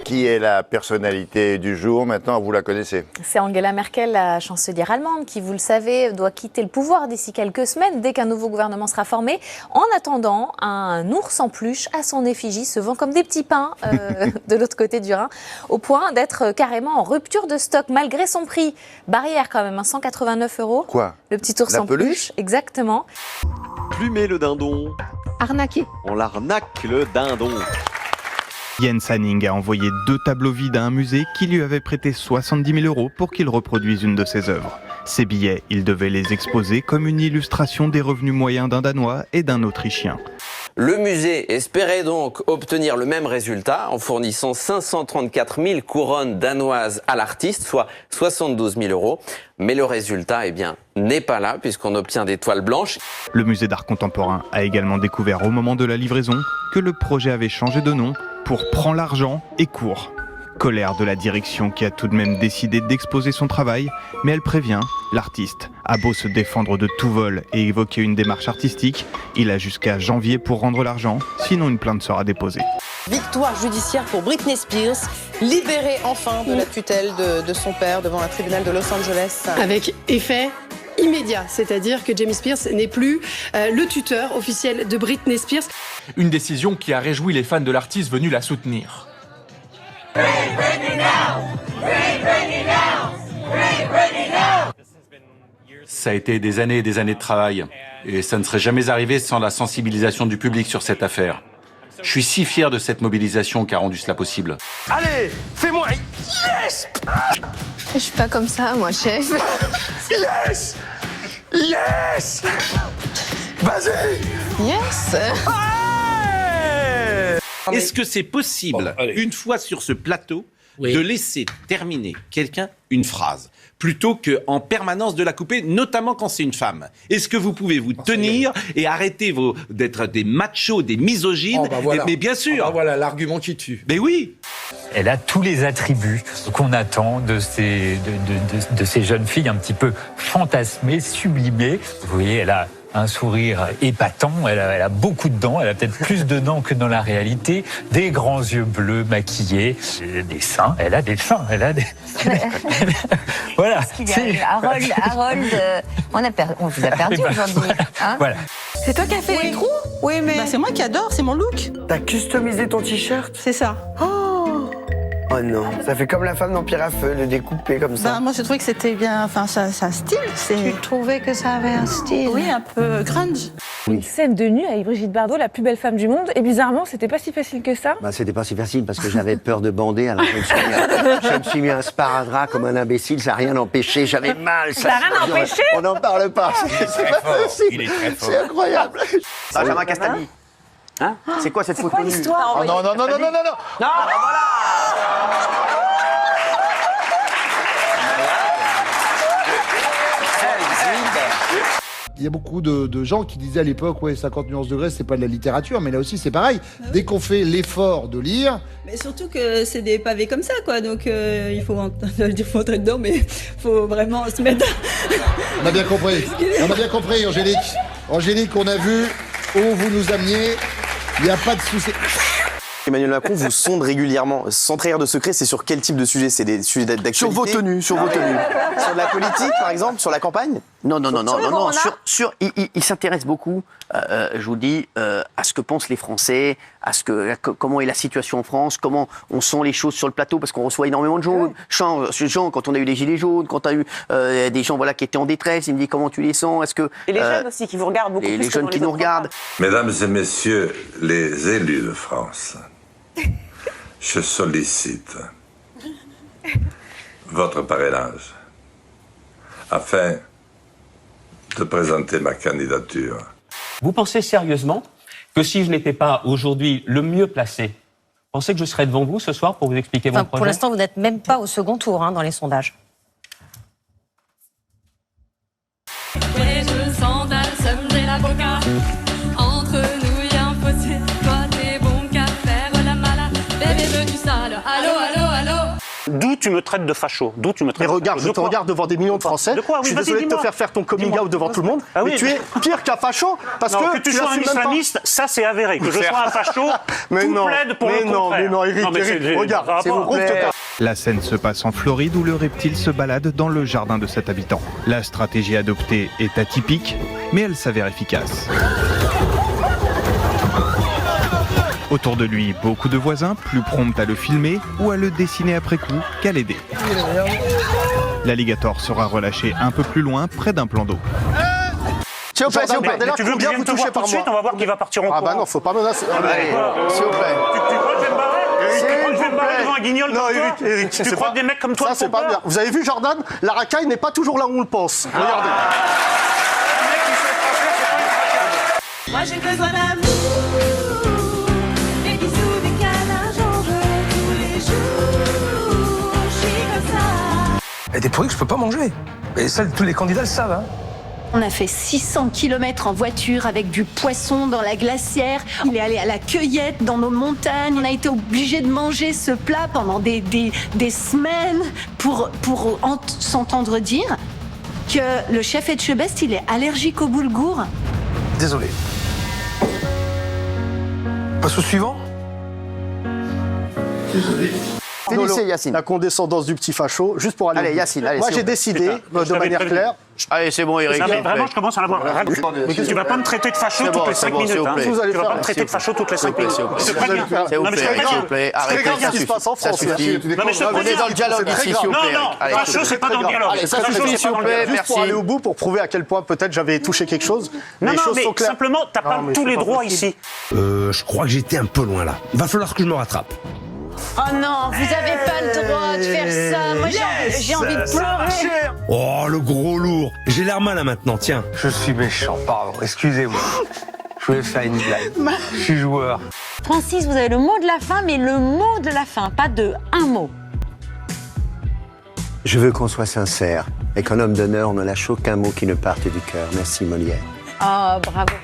Qui est la personnalité du jour maintenant? Vous la connaissez? C'est Angela Merkel, la chancelière allemande, qui, vous le savez, doit quitter le pouvoir d'ici quelques semaines, dès qu'un nouveau gouvernement sera formé. En attendant, un ours en peluche à son effigie se vend comme des petits pains de l'autre côté du Rhin, au point d'être carrément en rupture de stock, malgré son prix. Barrière quand même, 189 €. Quoi? Le petit ours La en peluche, exactement. Plumer le dindon. Arnaqué. On l'arnaque le dindon. Jens Hanning a envoyé 2 tableaux vides à un musée qui lui avait prêté 70 000 € pour qu'il reproduise une de ses œuvres. Ces billets, il devait les exposer comme une illustration des revenus moyens d'un Danois et d'un Autrichien. Le musée espérait donc obtenir le même résultat en fournissant 534 000 couronnes danoises à l'artiste, soit 72 000 €. Mais le résultat, n'est pas là puisqu'on obtient des toiles blanches. Le musée d'art contemporain a également découvert au moment de la livraison que le projet avait changé de nom pour Prends l'argent et cours. Colère de la direction qui a tout de même décidé d'exposer son travail, mais elle prévient, l'artiste a beau se défendre de tout vol et évoquer une démarche artistique, il a jusqu'à janvier pour rendre l'argent, sinon une plainte sera déposée. Victoire judiciaire pour Britney Spears, libérée enfin de la tutelle de son père devant un tribunal de Los Angeles. Avec effet immédiat, c'est-à-dire que Jamie Spears n'est plus le tuteur officiel de Britney Spears. Une décision qui a réjoui les fans de l'artiste venus la soutenir. Ça a été des années et des années de travail, et ça ne serait jamais arrivé sans la sensibilisation du public sur cette affaire. Je suis si fier de cette mobilisation qui a rendu cela possible. Allez, fais-moi yes! Je suis pas comme ça, moi, chef. Yes! Yes! Vas-y! Yes! Est-ce que c'est possible, une fois sur ce plateau, de laisser terminer quelqu'un une phrase, plutôt qu'en permanence de la couper, notamment quand c'est une femme? Est-ce que vous pouvez vous tenir et arrêter d'être des machos, des misogynes? Mais bien sûr. Voilà l'argument qui tue. Mais oui. Elle a tous les attributs qu'on attend de ces jeunes filles un petit peu fantasmées, sublimées. Vous voyez, elle a un sourire épatant, elle a beaucoup de dents, elle a peut-être plus de dents que dans la réalité, des grands yeux bleus maquillés, des seins, elle a des seins, elle a des... Voilà. Harold, on vous a perdu aujourd'hui. Hein, voilà. C'est toi qui as fait les trous? Oui, mais... c'est moi qui adore, c'est mon look. T'as customisé ton t-shirt? C'est ça. Oh non, ça fait comme la femme d'Empire à feu, le découper comme ça. Moi, je trouvais que c'était bien, c'est un style. Tu trouvais que ça avait un style? Oui, un peu grunge. Une scène de nuit avec Brigitte Bardot, la plus belle femme du monde, et bizarrement, c'était pas si facile que ça. C'était pas si facile parce que j'avais peur de bander, alors je me suis mis un sparadrap comme un imbécile, ça n'a rien empêché, j'avais mal. Ça n'a rien empêché? On n'en parle pas, c'est pas facile. Il est très fort. C'est incroyable. Benjamin Castaldi. Hein? C'est quoi cette photo nue? l'histoire? Oh non, non, non, non, non, non, non. Non, Il y a beaucoup de gens qui disaient à l'époque, 50 nuances degrés, c'est pas de la littérature, mais là aussi c'est pareil. Dès qu'on fait l'effort de lire... Mais surtout que c'est des pavés comme ça, quoi, donc il faut entrer dedans, mais il faut vraiment se mettre... On a bien compris, Angélique. Angélique, on a vu où vous nous ameniez, il n'y a pas de souci. Emmanuel Macron vous sonde régulièrement. Sans trahir de secret, c'est sur quel type de sujet? C'est des sujets d'actualité? Sur vos tenues, sur vos tenues. Sur de la politique, par exemple? Sur la campagne? Non. Il s'intéresse beaucoup, je vous dis, à ce que pensent les Français, comment est la situation en France, comment on sent les choses sur le plateau, parce qu'on reçoit énormément de gens, quand on a eu les gilets jaunes, quand on a eu des gens qui étaient en détresse, il me dit comment tu les sens, est-ce que... Et les jeunes aussi, qui vous regardent beaucoup plus. Les jeunes qui nous regardent. Mesdames et messieurs les élus de France, je sollicite votre parrainage afin de présenter ma candidature. Vous pensez sérieusement que si je n'étais pas aujourd'hui le mieux placé, vous pensez que je serais devant vous ce soir pour vous expliquer mon projet? Pour l'instant, vous n'êtes même pas au second tour dans les sondages. Entre nous, il y a un fossé. Toi, t'es bon qu'à faire la malade. Bébé, veux du sale. Allô, allô, allô. D'où tu me traites de facho. D'où tu me traites Mais de regarde, facho. je te regarde devant des millions de Français. De quoi? Oui, je suis vas-y, désolé de te dis-moi. faire ton coming out devant tout le monde. Ah oui, mais tu es pire qu'un facho parce Non, que tu sois un l'assumes même pas. islamiste, ça c'est avéré. Que je sois un facho, Mais tout non, plaide pour le contraire. mais non, Eric, regarde, s'il vous plaît. La scène se passe en Floride où le reptile se balade dans le jardin de cet habitant. La stratégie adoptée est atypique, mais elle s'avère efficace. Autour de lui, beaucoup de voisins, plus prompts à le filmer ou à le dessiner après coup qu'à l'aider. L'alligator sera relâché un peu plus loin, près d'un plan d'eau. S'il vous plaît, s'il vous plaît. Tu veux que je vienne te voir tout de suite? On va voir qui va partir en courant. Ah bah non, faut pas menacer. Allez, s'il vous plaît. Tu crois que je vais me barrer? Tu crois que je vais me barrer devant un guignol comme toi? Eric, tu crois que des mecs comme toi ça, c'est pas bien. Vous avez vu, Jordan? La racaille n'est pas toujours là où on le pense. Regardez. Moi j'ai besoin d'amour, des bisous, des câlins, j'en veux tous les jours. Je suis comme ça. Il y a des produits que je peux pas manger. Et ça, tous les candidats le savent. Hein. On a fait 600 km en voiture avec du poisson dans la glacière. Il est allé à la cueillette dans nos montagnes. On a été obligé de manger ce plat pendant des semaines pour s'entendre dire que le chef Etchebest, il est allergique au boulgour. Désolé. Passe au suivant. Désolé. Finissez, Yacine. La condescendance du petit facho, juste pour aller. Allez, Yacine, allez. Moi, j'ai décidé, de manière claire. Allez, c'est bon, Eric. Mais vraiment, je commence à l'avoir. Mais tu vas pas me traiter de facho toutes les 5 minutes. Tu vas pas me traiter de facho toutes les 5 minutes. S'il vous plaît, arrêtez. C'est ce qui se passe en France. On est dans le dialogue ici, s'il vous plaît. Non, facho, c'est pas dans le dialogue. Allez, ça suffit, s'il vous plaît. Juste pour aller au bout, pour prouver à quel point peut-être j'avais touché quelque chose. Non, les choses mais sont claires. simplement, t'as pas tous les droits ici. Je crois que j'étais un peu loin là. Va falloir que je me rattrape. Oh non, vous avez pas le droit de faire ça. Moi, j'ai envie de pleurer. Oh, le gros lourd. J'ai l'air mal là maintenant, tiens. Je suis méchant, pardon, excusez-moi. Je voulais faire une blague. Je suis joueur. Francis, vous avez le mot de la fin, mais le mot de la fin, pas de un mot. Je veux qu'on soit sincère et qu'un homme d'honneur ne lâche aucun mot qui ne parte du cœur. Merci Molière. Oh, bravo.